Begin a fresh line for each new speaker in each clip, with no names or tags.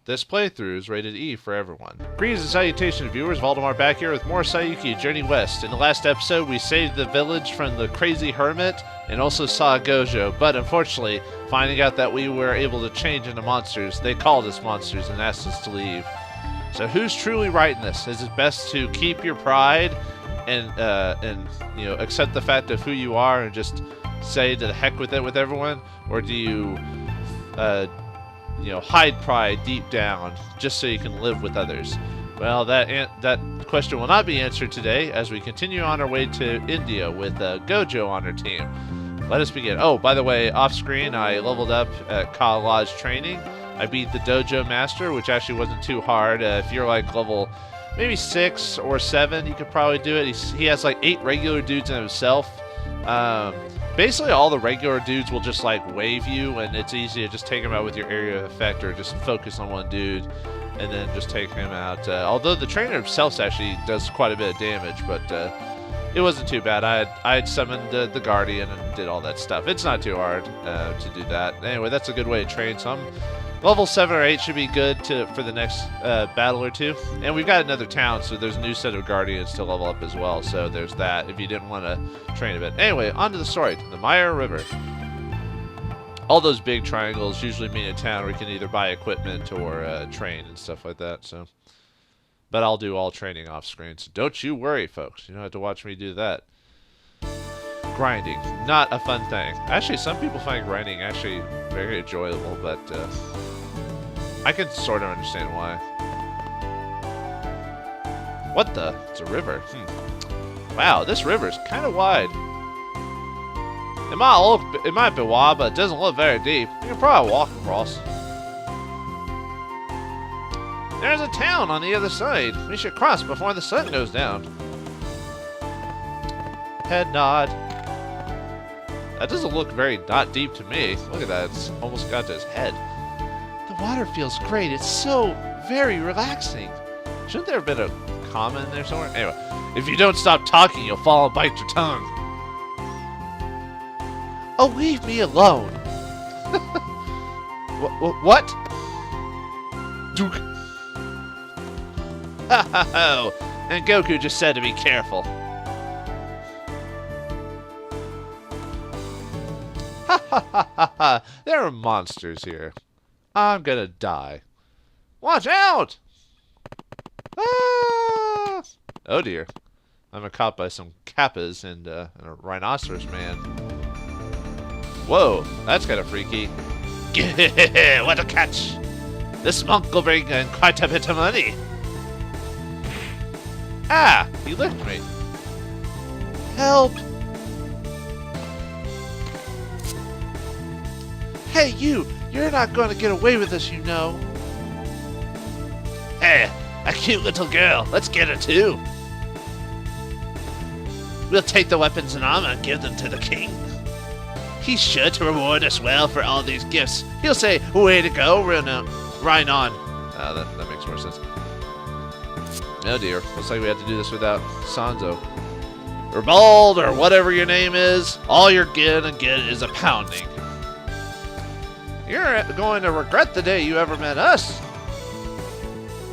This playthrough is rated E for everyone. Greetings and salutations, viewers. Vauldemare back here with more Saiyuki Journey West. In the last episode, we saved the village from the crazy hermit and also saw a Gojo, but unfortunately, finding out that we were able to change into monsters, they called us monsters and asked us to leave. So who's truly right in this? Is it best to keep your pride and you know, accept the fact of who you are and just say to the heck with it with everyone, or do you you know, hide pride deep down just so you can live with others? Well, that question will not be answered today as we continue on our way to India with Gojo on our team. Let us begin. Oh, by the way, off screen I leveled up at college training. I beat the dojo master, which actually wasn't too hard. If you're like level maybe 6 or 7, you could probably do it. He has like 8 regular dudes in himself. Basically, all the regular dudes will just like wave you, and it's easy to just take him out with your area of effect or just focus on one dude and then just take him out. Although the trainer himself actually does quite a bit of damage, but it wasn't too bad. I had summoned the Guardian and did all that stuff. It's not too hard to do that. Anyway, that's a good way to train. So I'm level 7 or 8 should be good for the next battle or two. And we've got another town, so there's a new set of Guardians to level up as well. So there's that, if you didn't want to train a bit. Anyway, on to the story. The Maya River. All those big triangles usually mean a town where you can either buy equipment or train and stuff like that. So, but I'll do all training off screen, so don't you worry, folks. You don't have to watch me do that. Grinding, not a fun thing. Actually, some people find grinding actually very enjoyable, but I can sort of understand why. What the? It's a river. Wow, this river's kind of wide. It might be wide, but it doesn't look very deep. You can probably walk across. There's a town on the other side. We should cross before the sun goes down. Head nod. That doesn't look very not deep to me. Look at that. It's almost got to his head. The water feels great. It's so very relaxing. Shouldn't there have been a comma in there somewhere? Anyway, if you don't stop talking, you'll fall and bite your tongue. Oh, leave me alone. What? Duke. Oh, and Goku just said to be careful. Ha ha ha ha ha! There are monsters here. I'm gonna die. Watch out! Ah! Oh dear. I'm caught by some kappas and a rhinoceros man. Whoa, that's kind of freaky. What a catch! This monk will bring in quite a bit of money. Ah! He licked me. Help! Hey, you're not going to get away with this, you know. Hey, a cute little girl. Let's get her, too. We'll take the weapons and armor and give them to the king. He's sure to reward us well for all these gifts. He'll say, way to go, Rhinon. That makes more sense. Oh, dear. Looks like we have to do this without Sanzo. Or Bald, or whatever your name is. All you're gonna get is a pounding. You're going to regret the day you ever met us.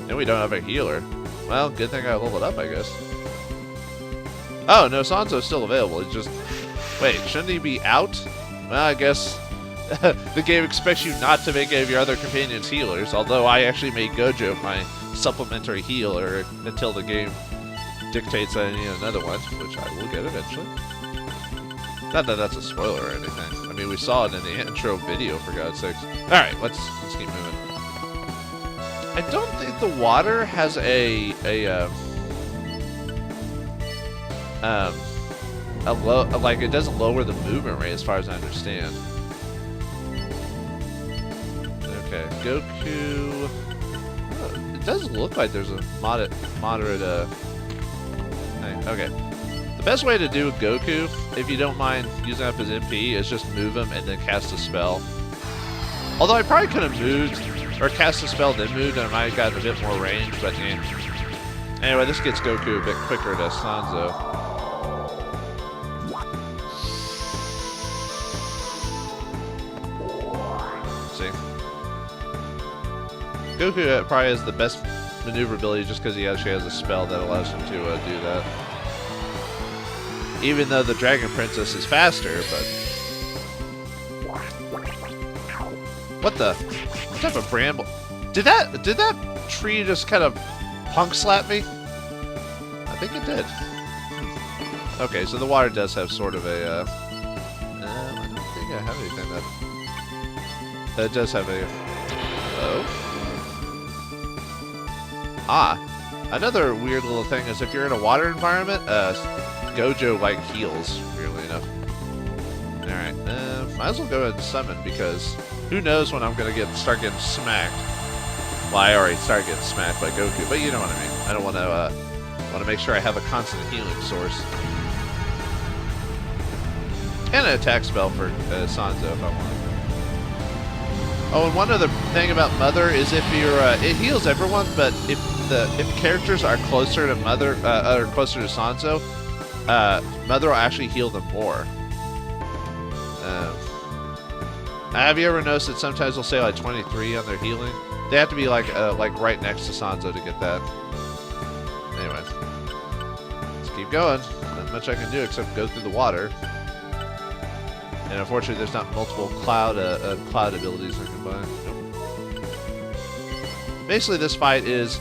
And we don't have a healer. Well, good thing I leveled up, I guess. Oh, no, Sanzo's still available. It's just... Wait, shouldn't he be out? Well, I guess the game expects you not to make any of your other companions healers, although I actually made Gojo my supplementary healer until the game dictates that I need another one, which I will get eventually. Not that that's a spoiler or anything. I mean, we saw it in the intro video, for God's sakes. Alright, let's keep moving. I don't think the water has like, it doesn't lower the movement rate as far as I understand. Okay, Goku... Oh, it does look like there's a moderate thing. Okay. The best way to do Goku, if you don't mind using up his MP, is just move him and then cast a spell. Although I probably could have moved, or cast a spell then moved, and I might have gotten a bit more range, but yeah. Anyway, this gets Goku a bit quicker to Sanzo. See? Goku probably has the best maneuverability just because he actually has a spell that allows him to do that. Even though the Dragon Princess is faster, but... What the? What type of bramble? Did that tree just kind of punk slap me? I think it did. Okay, so the water does have sort of a... I don't think I have anything that does have a... Hello? Ah, another weird little thing is if you're in a water environment, Gojo, like, heals, weirdly enough. Alright, might as well go ahead and summon, because who knows when I'm going to start getting smacked. Well, I already started getting smacked by Goku, but you know what I mean. I don't want to make sure I have a constant healing source. And an attack spell for Sanzo if I want. Oh, and one other thing about Mother is if you're, it heals everyone, but if characters are closer to Mother, or closer to Sanzo, Mother will actually heal them more. Have you ever noticed that sometimes they'll say like 23 on their healing? They have to be like right next to Sanzo to get that. Anyway, let's keep going. Not much I can do except go through the water. And unfortunately, there's not multiple cloud abilities I can buy. Nope. Basically, this fight is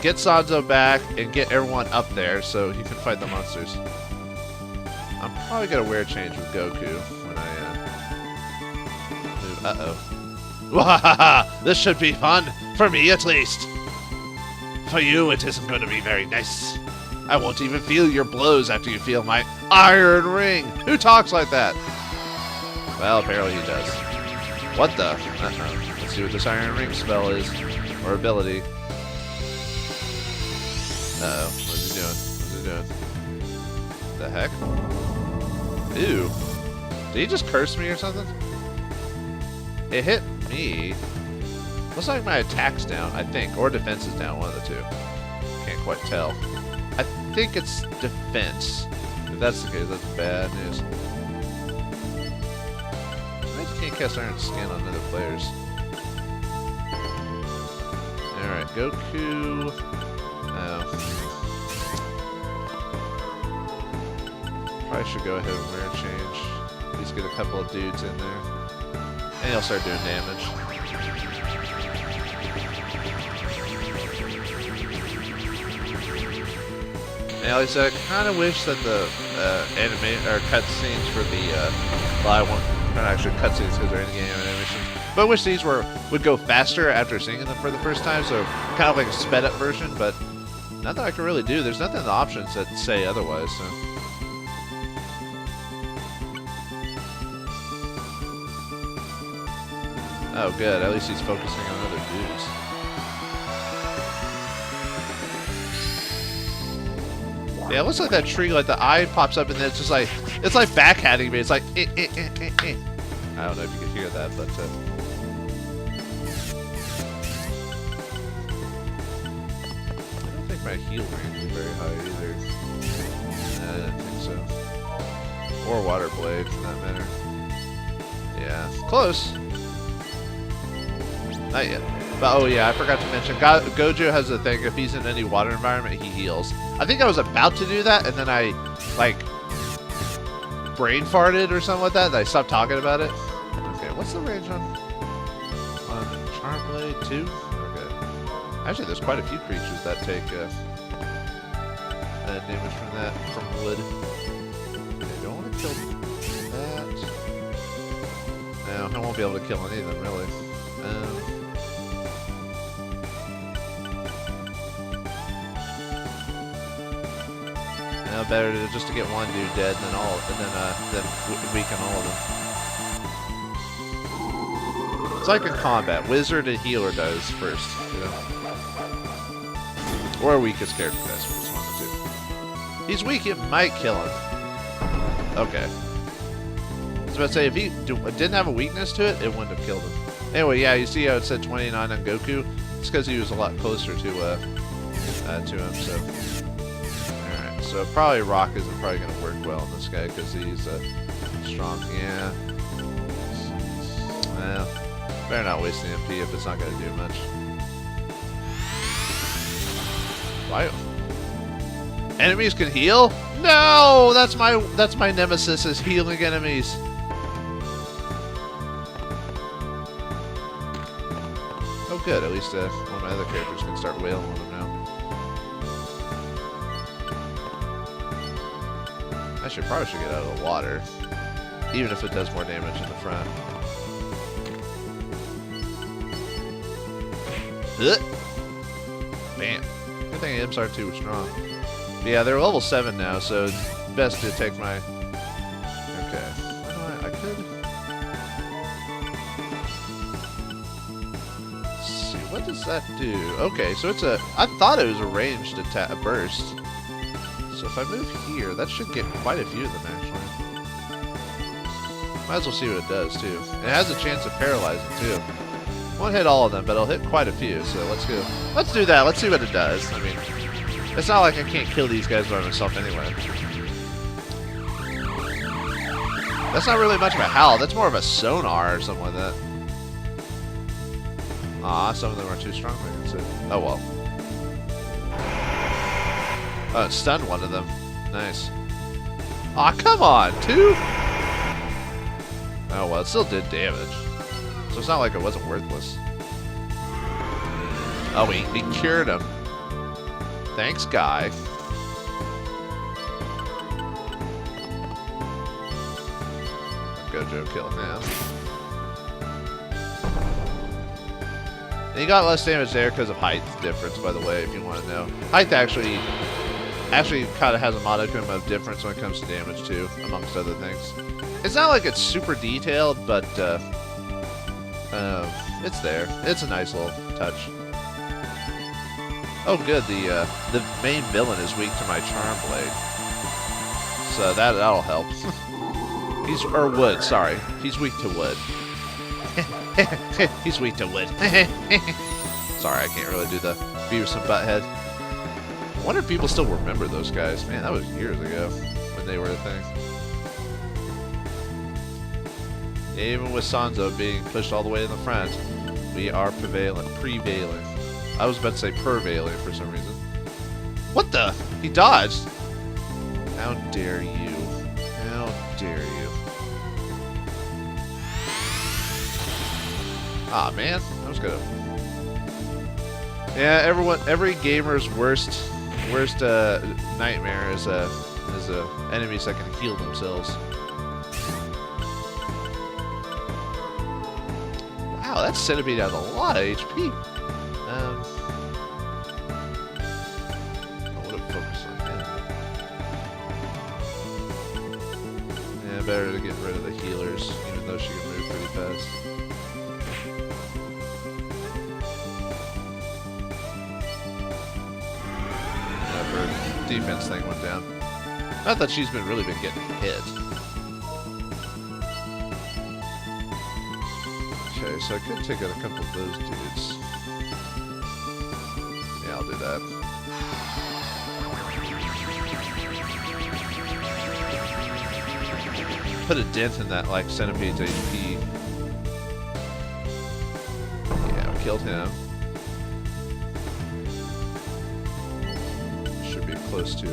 get Sanzo back and get everyone up there so he can fight the monsters. I'm probably gonna wear change with Goku when I move. Uh-oh. Wahaha! This should be fun for me, at least. For you, it isn't going to be very nice. I won't even feel your blows after you feel my iron ring. Who talks like that? Well, apparently he does. What the? Let's see what this Iron Ring spell is. Or ability. Uh-oh. What's he doing? What's he doing? The heck? Ew. Did he just curse me or something? It hit me. Looks like my attack's down, I think. Or defense is down, one of the two. Can't quite tell. I think it's defense. If that's the case, that's bad news. Can't cast Iron Skin on other players. Alright, Goku. Oh. Probably should go ahead and wear a change. At least get a couple of dudes in there. And he'll start doing damage. And at least I kind of wish that the anime or cutscenes for the well, I won't. Not actually cutscenes because they're in-game animations. But I wish these would go faster after seeing them for the first time, so kind of like a sped-up version, but nothing I can really do. There's nothing in the options that say otherwise, so... Oh, good. At least he's focusing on other dudes. Yeah, it looks like that tree, like the eye pops up and then it's just like, it's like backhanding me. It's like, I don't know if you can hear that, but, I don't think my heal range is very high either. I didn't think so. Or Water Blade, for that matter. Yeah, close. Not yet. But, oh yeah, I forgot to mention, Gojo has a thing, if he's in any water environment, he heals. I think I was about to do that, and then I, like, brain farted or something like that, and I stopped talking about it. Okay, what's the range on Charm Blade 2? Okay. Actually, there's quite a few creatures that take damage from that, from wood. Okay, don't want to kill that. No, I won't be able to kill any of them, really. Better just to get one dude dead than then weaken all of them. It's like in combat, wizard and healer does first, you know? Or weakest character does first, one of the two. He's weak, it might kill him. Okay. I was about to say, if he didn't have a weakness to it, it wouldn't have killed him. Anyway, yeah, you see how it said 29 on Goku? It's because he was a lot closer to him, so... So probably Rock isn't probably going to work well on this guy because he's strong. Yeah. Well, better not waste the MP if it's not going to do much. Why? Enemies can heal? No! That's my nemesis, is healing enemies. Oh good, at least one of my other characters can start wailing on them now. Actually, probably should get out of the water. Even if it does more damage in the front. Bam. Good thing imps aren't too strong. But yeah, they're level 7 now, so it's best to take my... Okay. I could... Let's see, what does that do? Okay, so it's a... I thought it was a ranged attack, a burst. So if I move here, that should get quite a few of them, actually. Might as well see what it does, too. And it has a chance of paralyzing, too. Won't hit all of them, but it'll hit quite a few, so let's go. Let's do that. Let's see what it does. I mean, it's not like I can't kill these guys by myself anyway. That's not really much of a howl. That's more of a sonar or something like that. Aw, some of them are too strong. I can see. Oh, well. Oh, it stunned one of them. Nice. Aw, come on, 2? Oh, well, it still did damage. So it's not like it wasn't worthless. Oh, he cured him. Thanks, guy. Gojo killed him. And he got less damage there because of height difference, by the way, if you want to know. Height actually kind of has a modicum of difference when it comes to damage, too, amongst other things. It's not like it's super detailed, but it's there. It's a nice little touch. Oh, good. The main villain is weak to my charm blade, so that'll help. Wood. Sorry, he's weak to wood. He's weak to wood. Sorry, I can't really do the Beavis and Butthead. I wonder if people still remember those guys. Man, that was years ago when they were a thing. Even with Sanzo being pushed all the way in the front, we are prevailing. I was about to say prevailing for some reason. What the? He dodged. How dare you? How dare you? Ah, man. I was gonna... Yeah, every gamer's worst nightmare is enemies that can heal themselves. Wow, that centipede has a lot of HP. I would have focused on him. Yeah, better to get rid of the healers, even though she can move pretty fast. Yeah, her defense thing went down. Not that she's really been getting hit. Okay, so I could take out a couple of those dudes. Yeah, I'll do that. Put a dent in that, like, centipede's HP. Yeah, I killed him. Should be close to,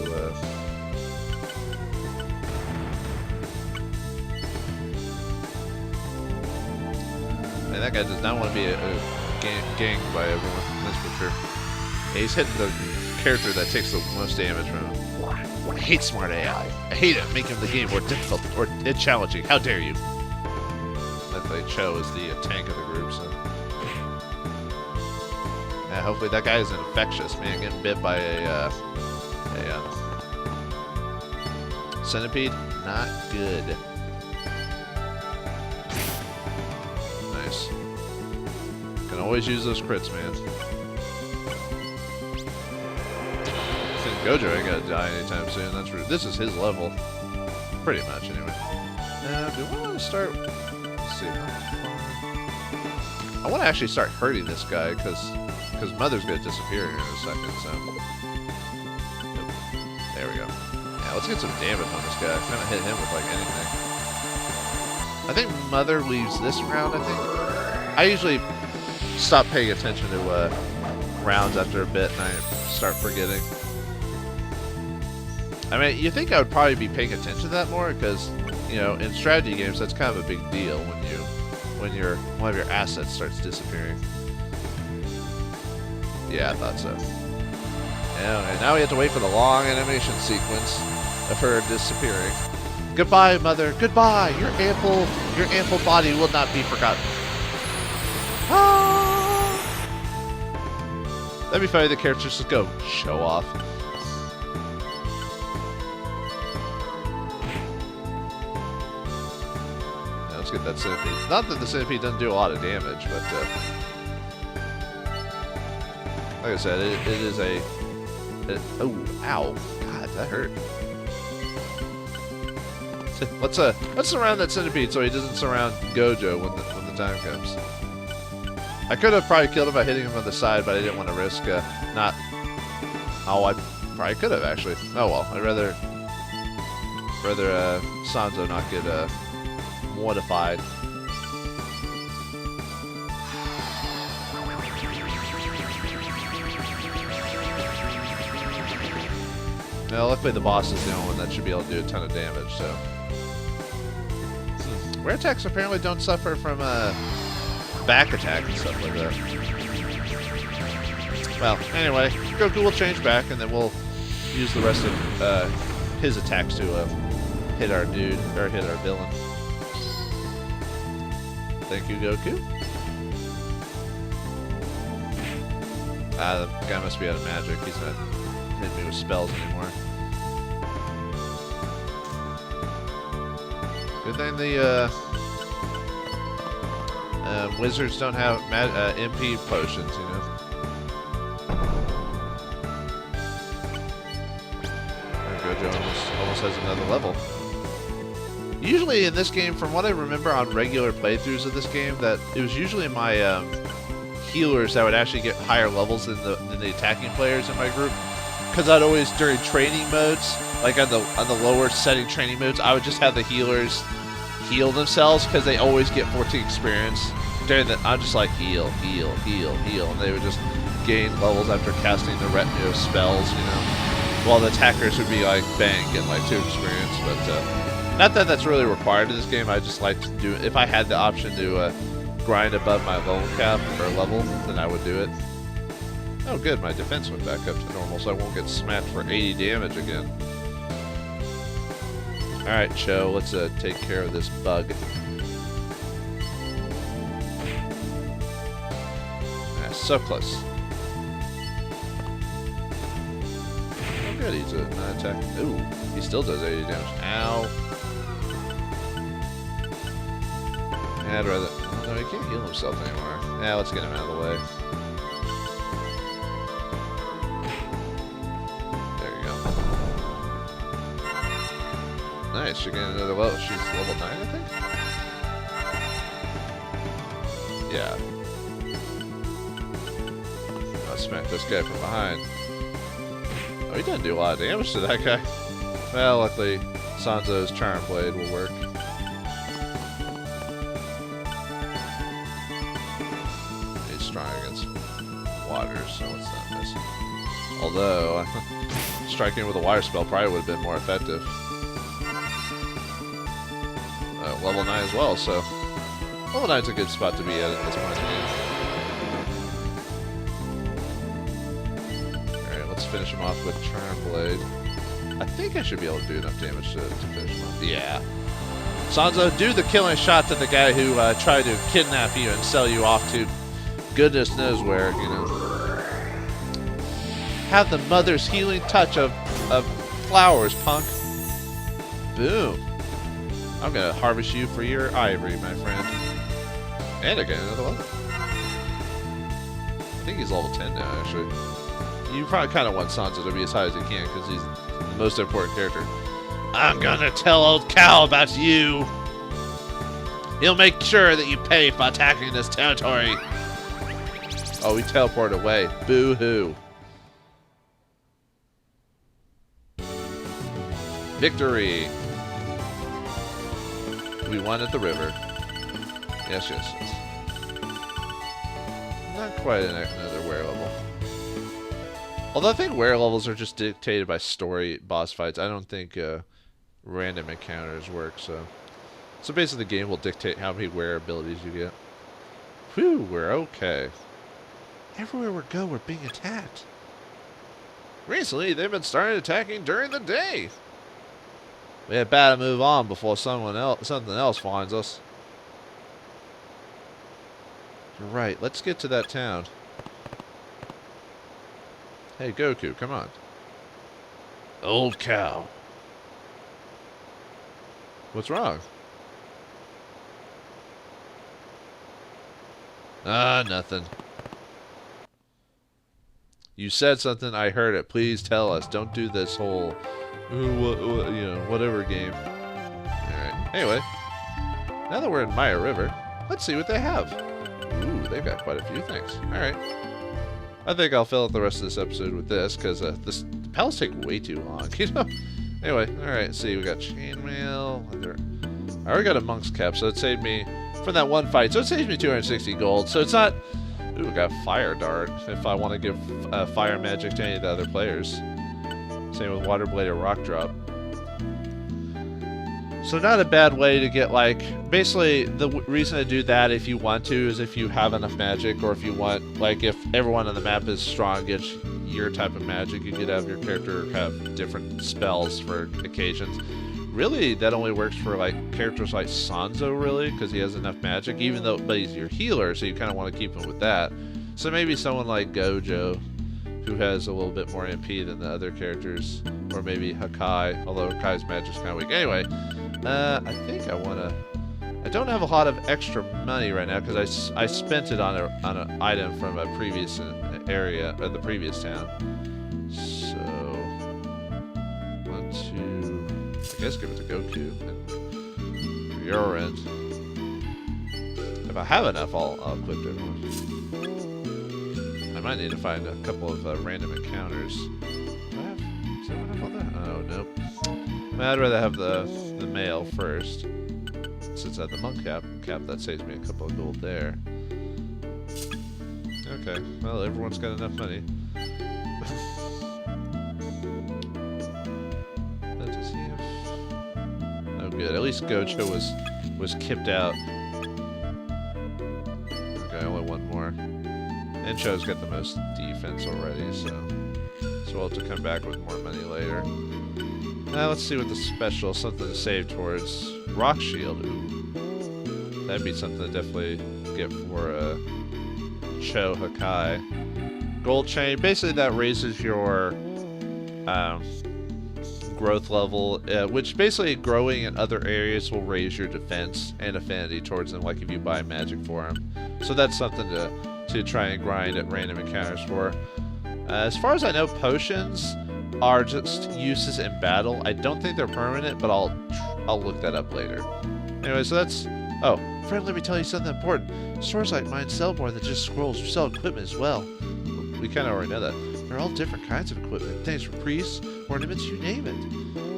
And that guy does not want to be ganged by everyone, that's for sure. Yeah, he's hitting the character that takes the most damage from him. I hate smart AI. I hate it, making the game more difficult or challenging. How dare you? Luckily, Cho is the tank of the group, so... Yeah, hopefully that guy isn't infectious, man. Getting bit by a centipede? Not good. Nice. Can always use those crits, man. Gojo ain't gonna die anytime soon. That's rude. This is his level, pretty much, anyway. Do I want to start? Let's see. I want to actually start hurting this guy because Mother's gonna disappear here in a second. So nope. There we go. Yeah, let's get some damage on this guy. I'm gonna hit him with like anything. I think Mother leaves this round. I think I usually stop paying attention to rounds after a bit, and I start forgetting. I mean, you think I would probably be paying attention to that more, because, you know, in strategy games, that's kind of a big deal when one of your assets starts disappearing. Yeah, I thought so. And now we have to wait for the long animation sequence of her disappearing. Goodbye, mother. Goodbye. Your ample body will not be forgotten. Ah! That'd be funny. The characters just go show off. Now let's get that centipede. Not that the centipede doesn't do a lot of damage, but like I said, it is a. Oh, ow! God, that hurt. Let's surround that centipede so he doesn't surround Gojo when the time comes. I could have probably killed him by hitting him on the side, but I didn't want to risk not. Oh, I probably could have actually. Oh well, I'd rather Sanzo not get mortified. Well, luckily the boss is the only one that should be able to do a ton of damage, so. Rare attacks apparently don't suffer from back attack and stuff like that. Well, anyway, Goku will change back, and then we'll use the rest of his attacks to hit our dude, or hit our villain. Thank you, Goku. The guy must be out of magic. He's not hitting me with spells anymore. Good thing the wizards don't have MP potions, you know. Gojo almost has another level. Usually in this game, from what I remember on regular playthroughs of this game, that it was usually my healers that would actually get higher levels than the attacking players in my group. Because I'd always, during training modes, like on the lower setting training modes, I would just have the healers heal themselves because they always get 14 experience. During that, I'm just like heal, heal, heal, heal, and they would just gain levels after casting the retinue of spells, you know. While the attackers would be like bang, getting like 2 experience. But not that that's really required in this game. I just like to do it. If I had the option to grind above my level cap or level, then I would do it. Oh, good. My defense went back up to normal, so I won't get smacked for 80 damage again. Alright, Cho, let's take care of this bug. So close. Oh, good. He's an attack. Ooh, he still does 80 damage. Ow. Yeah, I'd rather. Oh, no, he can't heal himself anymore. Yeah, let's get him out of the way. Nice, you're getting another level. She's level 9, I think? Yeah. I'll smack this guy from behind. Oh, he doesn't do a lot of damage to that guy. Well, luckily, Sanzo's Charm Blade will work. He's strong against water, so it's not missing. Although, striking with a water spell probably would have been more effective. Level 9 as well, so level 9's a good spot to be at this point in the game. Alright, let's finish him off with Charm Blade. I think I should be able to do enough damage to finish him off. Yeah. Sanzo, do the killing shot to the guy who tried to kidnap you and sell you off to goodness knows where, you know. Have the mother's healing touch of flowers, punk. Boom. I'm gonna harvest you for your ivory, my friend. And I got another level. I think he's level 10 now, actually. You probably kind of want Sanzo to be as high as he can, because he's the most important character. I'm gonna tell old Cow about you. He'll make sure that you pay for attacking this territory. Oh, he teleported away. Boo-hoo. Victory. We won at the river. Yes, yes, yes. not quite another wear level. Although I think wear levels are just dictated by story boss fights. I don't think random encounters work, so basically the game will dictate how many wear abilities you get. Whew, we're okay. Everywhere we go, we're being attacked. Recently, they've been starting attacking during the day. We had better move on before something else finds us. You're right. Let's get to that town. Hey, Goku, come on. Old cow. What's wrong? Nothing. You said something, I heard it. Please tell us. Don't do this whole, whatever game. Alright. Anyway, now that we're in Maya River, let's see what they have. Ooh, they've got quite a few things. Alright. I think I'll fill out the rest of this episode with this, because the pals take way too long, you know? Anyway, alright, see, we got chainmail. I already got a monk's cap, so it saved me from that one fight. So it saves me 260 gold, so it's not... Ooh, we got Fire Dart, if I want to give Fire Magic to any of the other players. Same with Water Blade or Rock Drop. So not a bad way to get, like... Basically, the reason to do that if you want to is if you have enough magic, or if you want... Like, if everyone on the map is strong, gets your type of magic, you could have your character have different spells for occasions. Really, that only works for like characters like Sanzo, really, because he has enough magic. Even though, but he's your healer, so you kind of want to keep him with that. So maybe someone like Gojo, who has a little bit more MP than the other characters, or maybe Hakai, although Hakai's magic's kind of weak. Anyway, I think I want to. I don't have a lot of extra money right now because I spent it on an item from a previous area, or the previous town. So, I guess give it to Goku, and for your end, if I have enough, I'll equip everyone. I might need to find a couple of random encounters. Do I have? Does anyone have all that? Oh, nope. I'd rather have the male first, since I have the monk cap. That saves me a couple of gold there. Okay, well, everyone's got enough money. Good. At least Gojo was kipped out. Okay, only one more. Encho's got the most defense already, so we'll have to come back with more money later. Now let's see what the special, something to save towards. Rock Shield. Ooh. That'd be something to definitely get for Cho Hakai. Gold Chain. Basically that raises your growth level, which basically growing in other areas will raise your defense and affinity towards them, like if you buy magic for them. So that's something to try and grind at random encounters for. As far as I know, potions are just uses in battle. I don't think they're permanent, but I'll look that up later. Anyway, so that's... Oh, friend, let me tell you something important. Stores like mine sell more than just scrolls. We sell equipment as well. We kind of already know that. There are all different kinds of equipment. Things for priests, ornaments, you name it.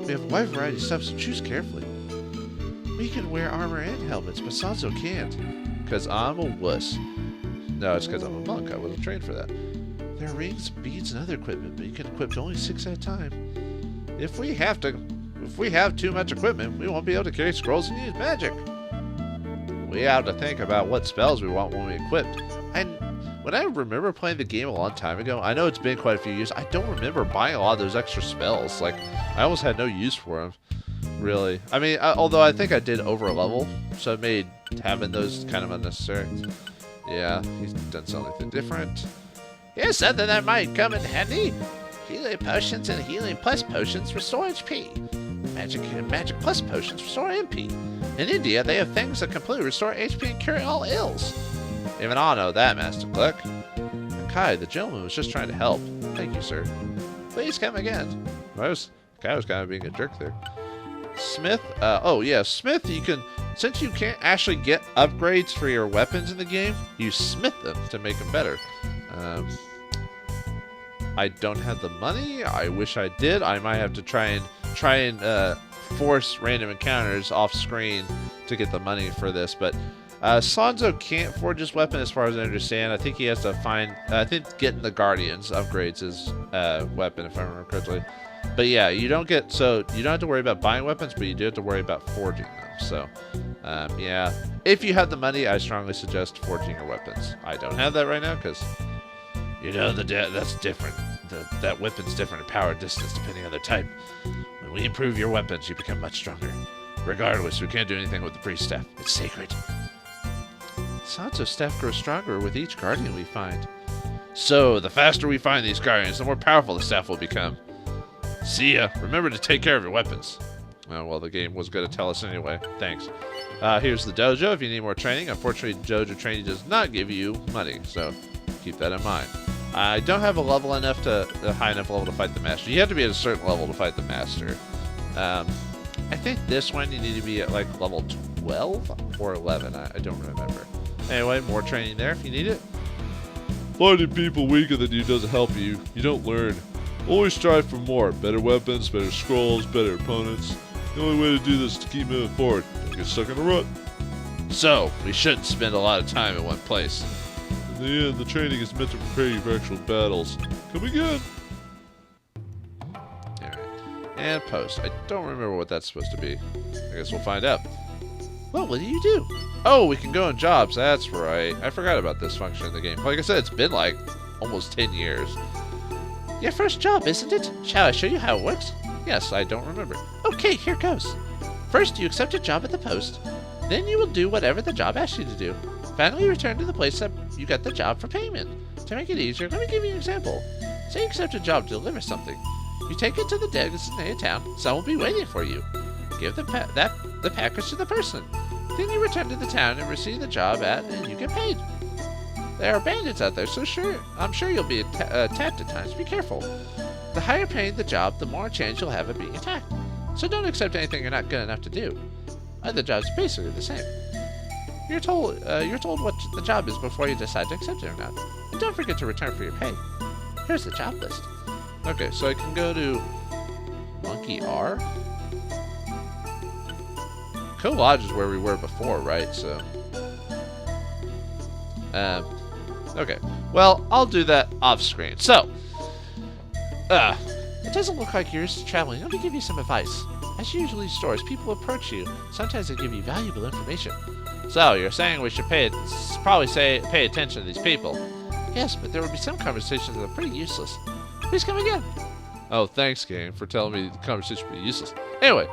We have a wide variety of stuff, so choose carefully. We can wear armor and helmets, but Sanzo can't. Because I'm a wuss. No, it's because I'm a monk. I wasn't trained for that. There are rings, beads, and other equipment, but you can equip only 6 at a time. If we have too much equipment, we won't be able to carry scrolls and use magic. We have to think about what spells we want when we equipped. When I remember playing the game a long time ago, I know it's been quite a few years, I don't remember buying a lot of those extra spells. Like, I almost had no use for them, really. I mean, although I think I did over level, so it made having those kind of unnecessary. Yeah, he doesn't sound anything different. Here's something that might come in handy. Healing potions and healing plus potions restore HP. Magic and magic plus potions restore MP. In India, they have things that completely restore HP and cure all ills. Even I know that, Master Click. Kai, the gentleman was just trying to help. Thank you, sir. Please come again. Kai was kind of being a jerk there. Smith, oh yeah, Smith, you can, since you can't actually get upgrades for your weapons in the game, you smith them to make them better. I don't have the money. I wish I did. I might have to try and force random encounters off screen to get the money for this, but Sanzo can't forge his weapon as far as I understand. I think he has to find, I think getting the Guardians upgrades his weapon, if I remember correctly. But yeah, you don't have to worry about buying weapons, but you do have to worry about forging them. So, yeah, if you have the money, I strongly suggest forging your weapons. I don't have that right now because, you know, that's different. That weapon's different in power and distance depending on their type. When we improve your weapons, you become much stronger. Regardless, we can't do anything with the priest staff. It's sacred. Sanzo's staff grows stronger with each guardian we find. So, the faster we find these guardians, the more powerful the staff will become. See ya. Remember to take care of your weapons. Oh, well, the game was going to tell us anyway. Thanks. Here's the dojo if you need more training. Unfortunately, dojo training does not give you money, so keep that in mind. I don't have a high enough level to fight the master. You have to be at a certain level to fight the master. I think this one you need to be at like level 12 or 11. I don't remember. Anyway, more training there if you need it.
Finding people weaker than you doesn't help you. You don't learn. Always strive for more. Better weapons, better scrolls, better opponents. The only way to do this is to keep moving forward. Don't get stuck in a rut.
So, we shouldn't spend a lot of time in one place.
In the end, the training is meant to prepare you for actual battles. Come again.
Alright. And post. I don't remember what that's supposed to be. I guess we'll find out. What do you do? Oh, we can go on jobs. That's right. I forgot about this function in the game. Like I said, it's been like almost 10 years. Your first job, isn't it? Shall I show you how it works? Yes, I don't remember. Okay, here goes. First, you accept a job at the post. Then you will do whatever the job asks you to do. Finally, return to the place that you got the job for payment. To make it easier, let me give you an example. Say you accept a job to deliver something. You take it to the designated town. Someone will be waiting for you. Give the package to the person. Then you return to the town and receive the job and you get paid. There are bandits out there, so I'm sure you'll be attacked at times. Be careful. The higher paying the job, the more chance you'll have of being attacked. So don't accept anything you're not good enough to do. Other jobs are basically the same. You're told what the job is before you decide to accept it or not. And don't forget to return for your pay. Here's the job list. Okay, so I can go to Monkey R. Koei Lodge is where we were before, right? So, okay. Well, I'll do that off screen. So, it doesn't look like you're used to traveling. Let me give you some advice. As usually in stores, people approach you. Sometimes they give you valuable information. So, you're saying we should pay attention to these people. Yes, but there will be some conversations that are pretty useless. Please come again.
Oh, thanks, game, for telling me the conversation would be useless.
Anyway.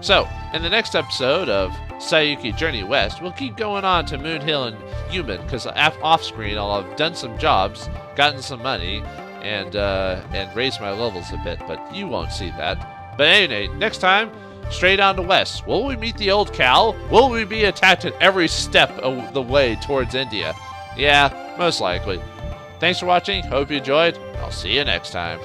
So, in the next episode of Saiyuki Journey West, we'll keep going on to Moon Hill and Human, because off-screen I'll have done some jobs, gotten some money, and raised my levels a bit, but you won't see that. But anyway, next time, straight on to West. Will we meet the old cow? Will we be attacked at every step of the way towards India? Yeah, most likely. Thanks for watching, hope you enjoyed, I'll see you next time.